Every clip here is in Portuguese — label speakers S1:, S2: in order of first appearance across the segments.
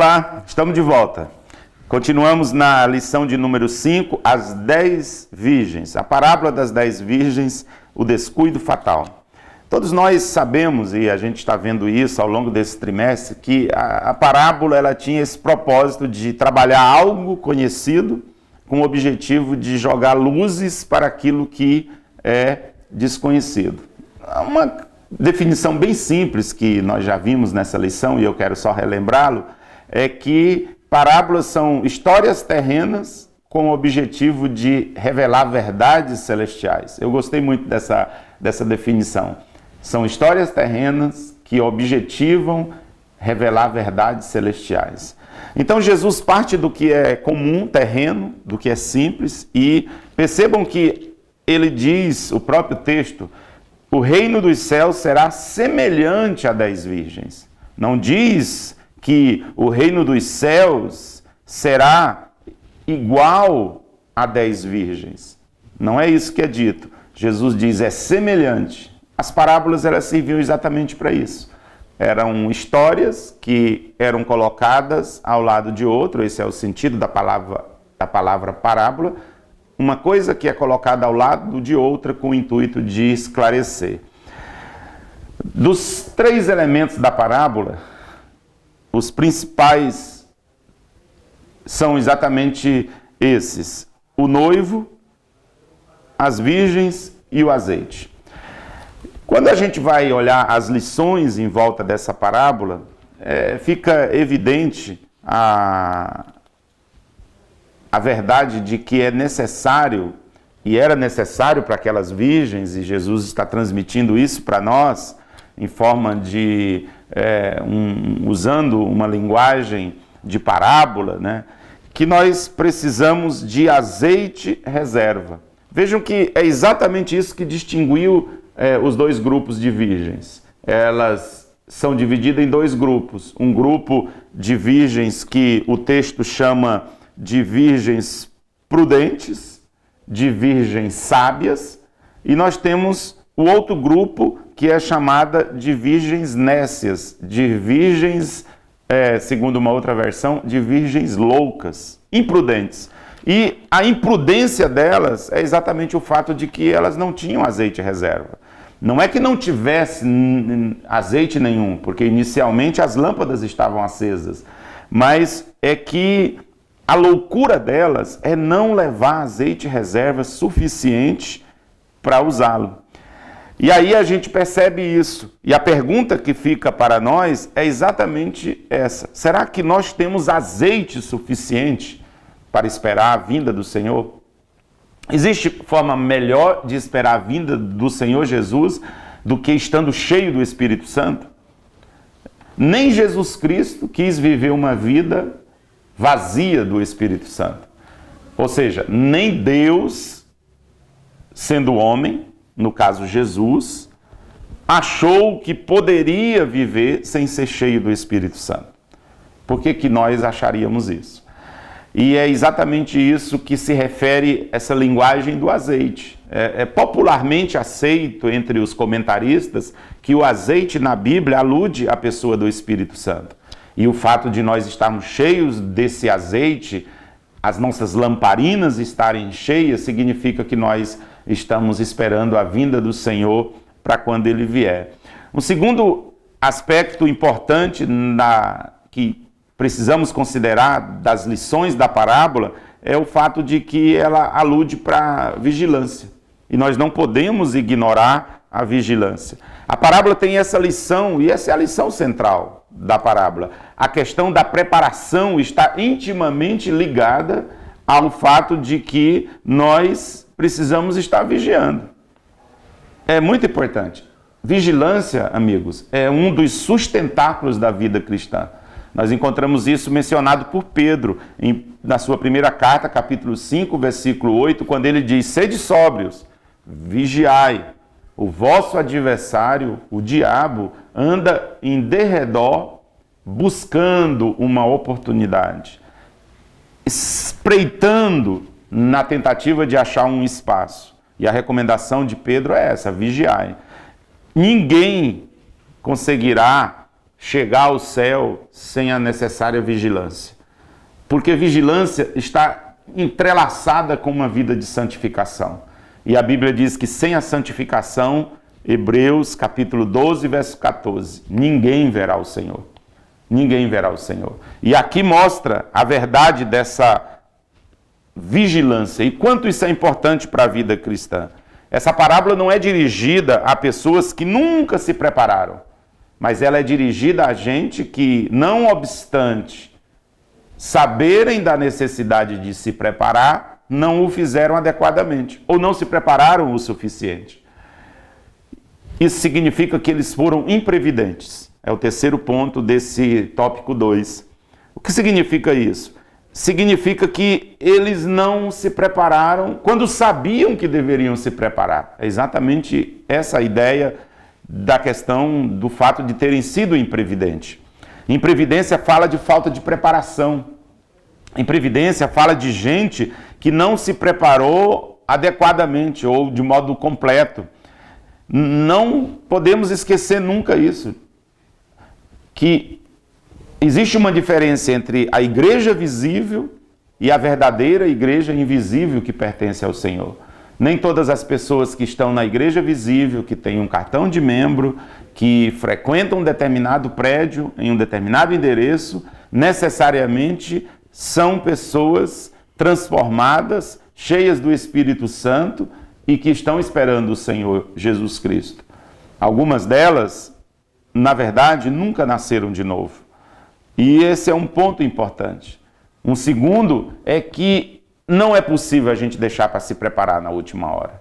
S1: Olá, estamos de volta. Continuamos na lição de número 5, as 10 virgens. A parábola das 10 virgens, o descuido fatal. Todos nós sabemos, e a gente está vendo isso ao longo desse trimestre, que a parábola ela tinha esse propósito de trabalhar algo conhecido com o objetivo de jogar luzes para aquilo que é desconhecido. Uma definição bem simples que nós já vimos nessa lição, e eu quero só relembrá-lo, é que parábolas são histórias terrenas com o objetivo de revelar verdades celestiais. Eu gostei muito dessa definição. São histórias terrenas que objetivam revelar verdades celestiais. Então Jesus parte do que é comum, terreno, do que é simples, e percebam que ele diz, o próprio texto, o reino dos céus será semelhante a 10 virgens. Não diz que o reino dos céus será igual a 10 virgens. Não é isso que é dito. Jesus diz, é semelhante. As parábolas elas serviam exatamente para isso. Eram histórias que eram colocadas ao lado de outro, esse é o sentido da palavra parábola, uma coisa que é colocada ao lado de outra com o intuito de esclarecer. Dos 3 elementos da parábola, os principais são exatamente esses: o noivo, as virgens e o azeite. Quando a gente vai olhar as lições em volta dessa parábola, fica evidente a verdade de que é necessário, e era necessário para aquelas virgens, e Jesus está transmitindo isso para nós, em forma de, usando uma linguagem de parábola, né, que nós precisamos de azeite reserva. Vejam que é exatamente isso que distinguiu os 2 grupos de virgens. Elas são divididas em 2 grupos. Um grupo de virgens que o texto chama de virgens prudentes, de virgens sábias, e nós temos o outro grupo que é chamada de virgens nécias, de virgens, segundo uma outra versão, de virgens loucas, imprudentes. E a imprudência delas é exatamente o fato de que elas não tinham azeite reserva. Não é que não tivesse azeite nenhum, porque inicialmente as lâmpadas estavam acesas, mas é que a loucura delas é não levar azeite reserva suficiente para usá-lo. E aí a gente percebe isso. E a pergunta que fica para nós é exatamente essa: será que nós temos azeite suficiente para esperar a vinda do Senhor? Existe forma melhor de esperar a vinda do Senhor Jesus do que estando cheio do Espírito Santo? Nem Jesus Cristo quis viver uma vida vazia do Espírito Santo. Ou seja, nem Deus, sendo homem, no caso Jesus, achou que poderia viver sem ser cheio do Espírito Santo. Por que nós acharíamos isso? E é exatamente isso que se refere essa linguagem do azeite. É popularmente aceito entre os comentaristas que o azeite na Bíblia alude à pessoa do Espírito Santo. E o fato de nós estarmos cheios desse azeite, as nossas lamparinas estarem cheias, significa que nós estamos esperando a vinda do Senhor para quando Ele vier. Um segundo aspecto importante que precisamos considerar das lições da parábola é o fato de que ela alude para vigilância. E nós não podemos ignorar a vigilância. A parábola tem essa lição, e essa é a lição central da parábola. A questão da preparação está intimamente ligada ao fato de que nós precisamos estar vigiando. É muito importante. Vigilância, amigos, é um dos sustentáculos da vida cristã. Nós encontramos isso mencionado por Pedro na sua primeira carta, capítulo 5, versículo 8, quando ele diz: sede sóbrios, vigiai, o vosso adversário, o diabo, anda em derredor buscando uma oportunidade, espreitando na tentativa de achar um espaço. E a recomendação de Pedro é essa: vigiai. Ninguém conseguirá chegar ao céu sem a necessária vigilância. Porque vigilância está entrelaçada com uma vida de santificação. E a Bíblia diz que sem a santificação, Hebreus capítulo 12, verso 14, ninguém verá o Senhor. Ninguém verá o Senhor. E aqui mostra a verdade dessa vigilância e quanto isso é importante para a vida cristã. Essa parábola não é dirigida a pessoas que nunca se prepararam, mas ela é dirigida a gente que, não obstante saberem da necessidade de se preparar, não o fizeram adequadamente, ou não se prepararam o suficiente. Isso significa que eles foram imprevidentes. É o terceiro ponto desse tópico 2. O que significa isso? Significa que eles não se prepararam quando sabiam que deveriam se preparar. É exatamente essa a ideia da questão do fato de terem sido imprevidentes. Imprevidência fala de falta de preparação. Imprevidência fala de gente que não se preparou adequadamente ou de modo completo. Não podemos esquecer nunca isso, que existe uma diferença entre a igreja visível e a verdadeira igreja invisível que pertence ao Senhor. Nem todas as pessoas que estão na igreja visível, que têm um cartão de membro, que frequentam um determinado prédio, em um determinado endereço, necessariamente são pessoas transformadas, cheias do Espírito Santo e que estão esperando o Senhor Jesus Cristo. Algumas delas, na verdade, nunca nasceram de novo. E esse é um ponto importante. Um segundo é que não é possível a gente deixar para se preparar na última hora.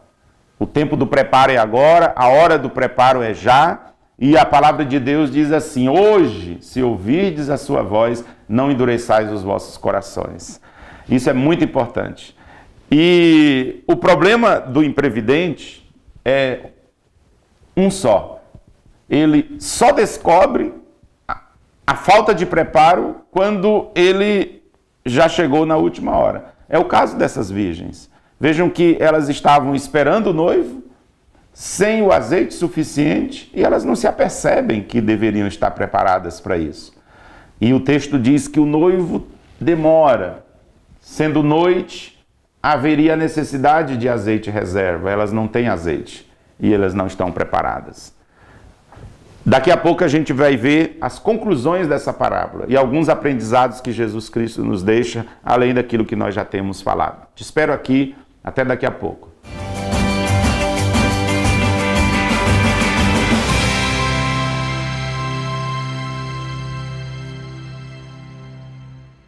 S1: O tempo do preparo é agora, a hora do preparo é já, e a palavra de Deus diz assim: hoje, se ouvirdes a sua voz, não endureçais os vossos corações. Isso é muito importante. E o problema do imprevidente é um só. Ele só descobre a falta de preparo quando ele já chegou na última hora. É o caso dessas virgens. Vejam que elas estavam esperando o noivo, sem o azeite suficiente, e elas não se apercebem que deveriam estar preparadas para isso. E o texto diz que o noivo demora. Sendo noite, haveria necessidade de azeite reserva. Elas não têm azeite e elas não estão preparadas. Daqui a pouco a gente vai ver as conclusões dessa parábola e alguns aprendizados que Jesus Cristo nos deixa, além daquilo que nós já temos falado. Te espero aqui, até daqui a pouco.